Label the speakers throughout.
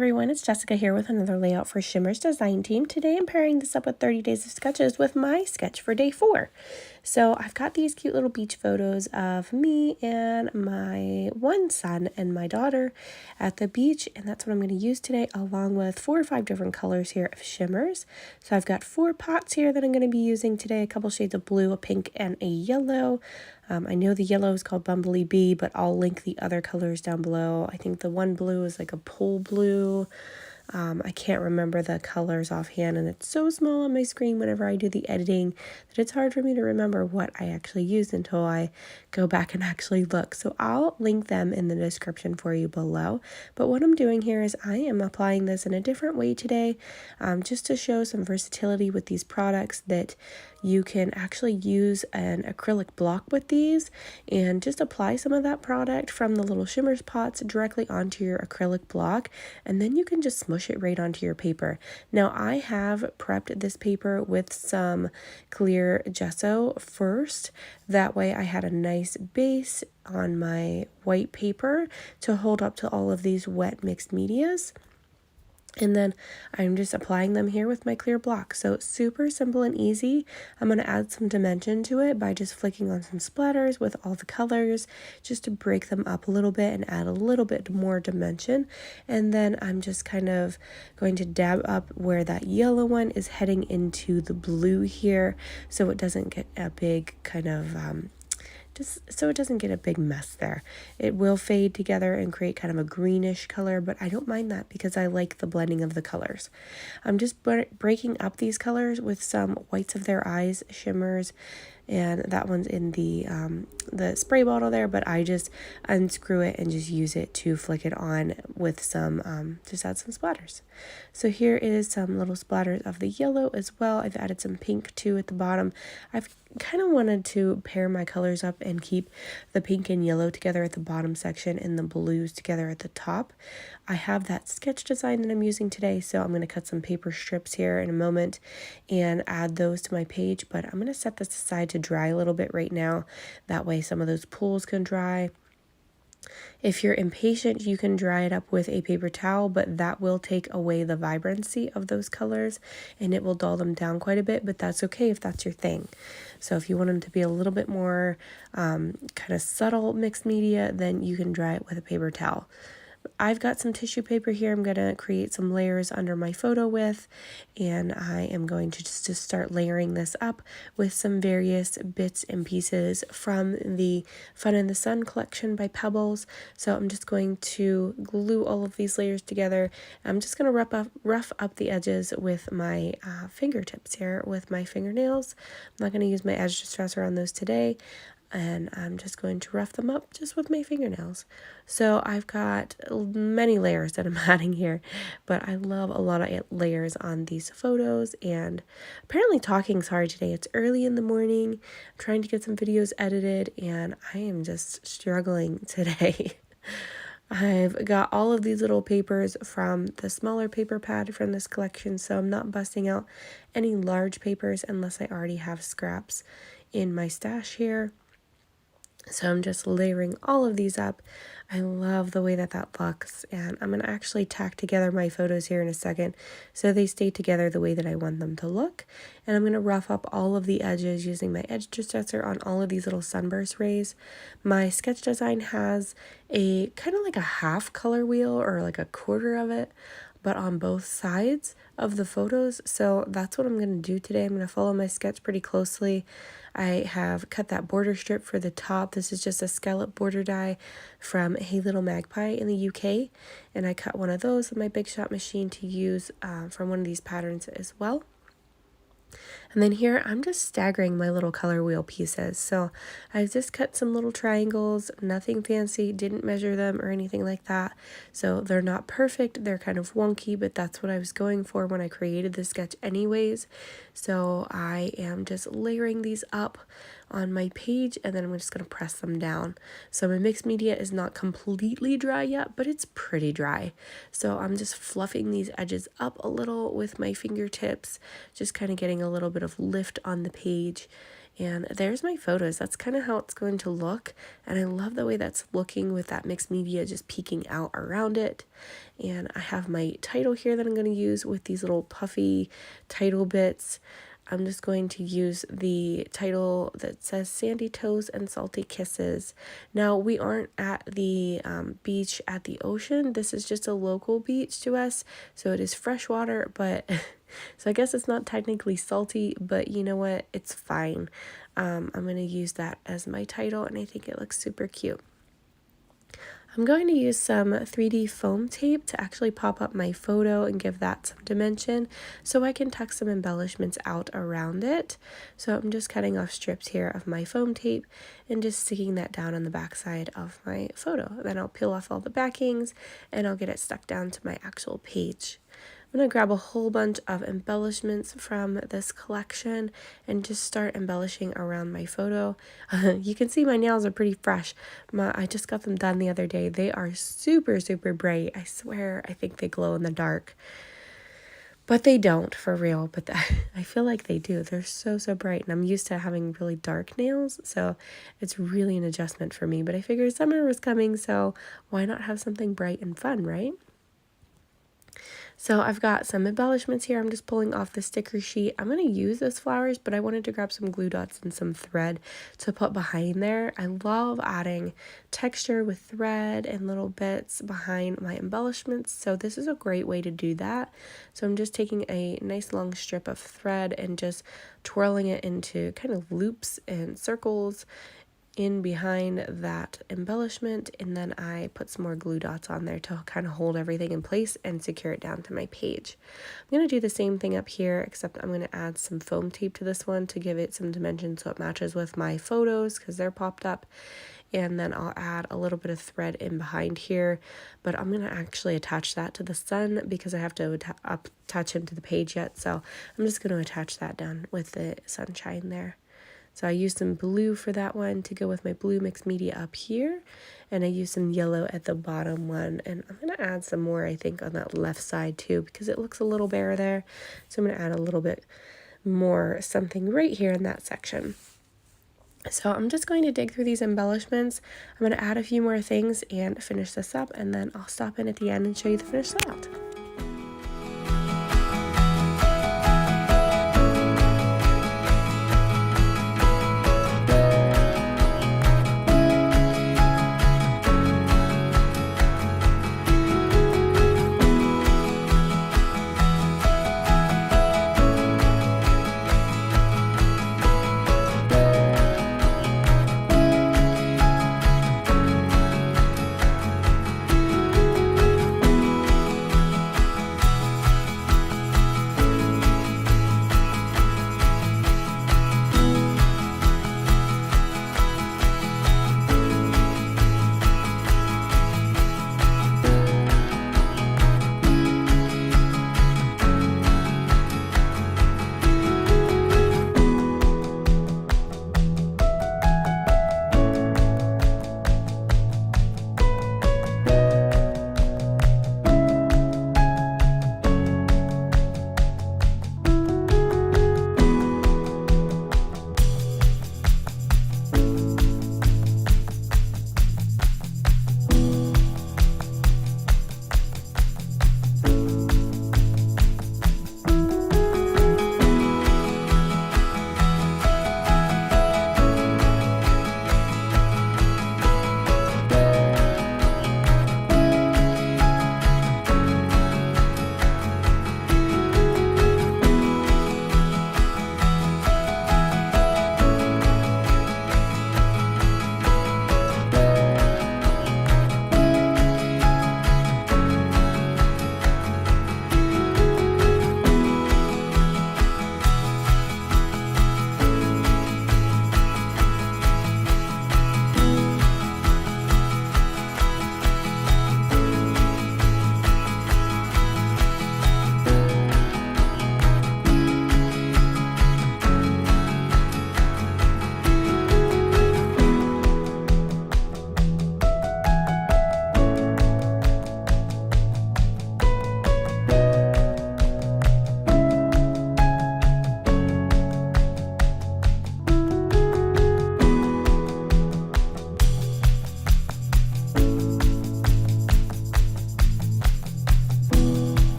Speaker 1: everyone, it's Jessica here with another layout for Shimmerz design team. Today I'm pairing this up with 30 days of sketches with my sketch for day 4. So I've got these cute little beach photos of me and my one son and my daughter at the beach, and that's what I'm going to use today, along with 4 or 5 different colors here of Shimmerz. So I've got 4 pots here that I'm going to be using today, a couple shades of blue, a pink, and a yellow. I know the yellow is called Bumbly Bee, but I'll link the other colors down below. I think the one blue is like a pole blue. I can't remember the colors offhand, and it's so small on my screen whenever I do the editing that it's hard for me to remember what I actually used until I go back and actually look. So I'll link them in the description for you below. But what I'm doing here is I am applying this in a different way today, just to show some versatility with these products, that you can actually use an acrylic block with these and just apply some of that product from the little Shimmerz pots directly onto your acrylic block, and then you can just smush it right onto your paper. Now I have prepped this paper with some clear gesso first. That way I had a nice base on my white paper to hold up to all of these wet mixed medias. And then I'm just applying them here with my clear block. So super simple and easy. I'm going to add some dimension to it by just flicking on some splatters with all the colors, just to break them up a little bit and add a little bit more dimension. And then I'm just kind of going to dab up where that yellow one is heading into the blue here, so it doesn't get a big kind of just so it doesn't get a big mess there. It will fade together and create kind of a greenish color, but I don't mind that because I like the blending of the colors. I'm just breaking up these colors with some Whites of Their Eyes Shimmerz, and that one's in the spray bottle there, but I just unscrew it and just use it to flick it on with some, just add some splatters. So here is some little splatters of the yellow as well. I've added some pink too at the bottom. I've kind of wanted to pair my colors up and keep the pink and yellow together at the bottom section and the blues together at the top. I have that sketch design that I'm using today, so I'm going to cut some paper strips here in a moment and add those to my page, but I'm going to set this aside to dry a little bit right now. That way some of those pools can dry. If you're impatient, you can dry it up with a paper towel, but that will take away the vibrancy of those colors and it will dull them down quite a bit, but that's okay if that's your thing. So if you want them to be a little bit more kind of subtle mixed media, then you can dry it with a paper towel. I've got some tissue paper here I'm going to create some layers under my photo with, and I am going to just start layering this up with some various bits and pieces from the Fun in the Sun collection by Pebbles. So I'm just going to glue all of these layers together. I'm just going to rough up the edges with my fingertips here with my fingernails. I'm not going to use my edge distresser on those today, and I'm just going to rough them up just with my fingernails. So I've got many layers that I'm adding here, but I love a lot of layers on these photos, and apparently talking's hard today. It's early in the morning, I'm trying to get some videos edited, and I am just struggling today. I've got all of these little papers from the smaller paper pad from this collection, so I'm not busting out any large papers unless I already have scraps in my stash here. So I'm just layering all of these up. I love the way that looks, and I'm going to actually tack together my photos here in a second so they stay together the way that I want them to look. And I'm going to rough up all of the edges using my edge distresser on all of these little sunburst rays. My sketch design has a kind of like a half color wheel or like a quarter of it, but on both sides of the photos. So that's what I'm going to do today. I'm going to follow my sketch pretty closely. I have cut that border strip for the top. This is just a scallop border die from Hey Little Magpie in the UK. And I cut one of those with my Big Shot machine to use from one of these patterns as well. And then here I'm just staggering my little color wheel pieces. So I've just cut some little triangles, nothing fancy, didn't measure them or anything like that. So they're not perfect, they're kind of wonky, but that's what I was going for when I created this sketch anyways. So I am just layering these up on my page, and then I'm just going to press them down. So my mixed media is not completely dry yet, but it's pretty dry. So I'm just fluffing these edges up a little with my fingertips, just kind of getting a little bit of lift on the page. And there's my photos. That's kind of how it's going to look. And I love the way that's looking with that mixed media just peeking out around it. And I have my title here that I'm going to use with these little puffy title bits. I'm just going to use the title that says Sandy Toes and Salty Kisses. Now, we aren't at the beach at the ocean. This is just a local beach to us. So it is freshwater, but so I guess it's not technically salty, but you know what? It's fine. I'm going to use that as my title, and I think it looks super cute. I'm going to use some 3D foam tape to actually pop up my photo and give that some dimension so I can tuck some embellishments out around it. So I'm just cutting off strips here of my foam tape and just sticking that down on the back side of my photo. Then I'll peel off all the backings and I'll get it stuck down to my actual page. I'm going to grab a whole bunch of embellishments from this collection and just start embellishing around my photo. You can see my nails are pretty fresh. I just got them done the other day. They are super, super bright. I swear, I think they glow in the dark. But they don't, for real. But I feel like they do. They're so, so bright. And I'm used to having really dark nails. So it's really an adjustment for me. But I figured summer was coming, so why not have something bright and fun, right? So I've got some embellishments here. I'm just pulling off the sticker sheet. I'm going to use those flowers, but I wanted to grab some glue dots and some thread to put behind there. I love adding texture with thread and little bits behind my embellishments. So this is a great way to do that. So I'm just taking a nice long strip of thread and just twirling it into kind of loops and circles in behind that embellishment, and then I put some more glue dots on there to kind of hold everything in place and secure it down to my page. I'm going to do the same thing up here, except I'm going to add some foam tape to this one to give it some dimension so it matches with my photos because they're popped up. And then I'll add a little bit of thread in behind here, but I'm going to actually attach that to the sun because I have to attach him to the page yet. So I'm just going to attach that down with the sunshine there. So I used some blue for that one to go with my blue mixed media up here. And I used some yellow at the bottom one. And I'm going to add some more, I think, on that left side too, because it looks a little bare there. So I'm going to add a little bit more something right here in that section. So I'm just going to dig through these embellishments. I'm going to add a few more things and finish this up. And then I'll stop in at the end and show you the finished layout.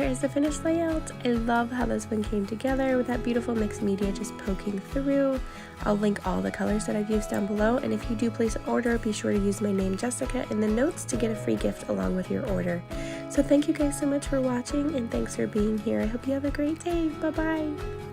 Speaker 1: there is the finished layout. I love how this one came together with that beautiful mixed media just poking through. I'll link all the colors that I've used down below, and if you do place an order, be sure to use my name Jessica in the notes to get a free gift along with your order. So thank you guys so much for watching, and thanks for being here. I hope you have a great day. Bye bye.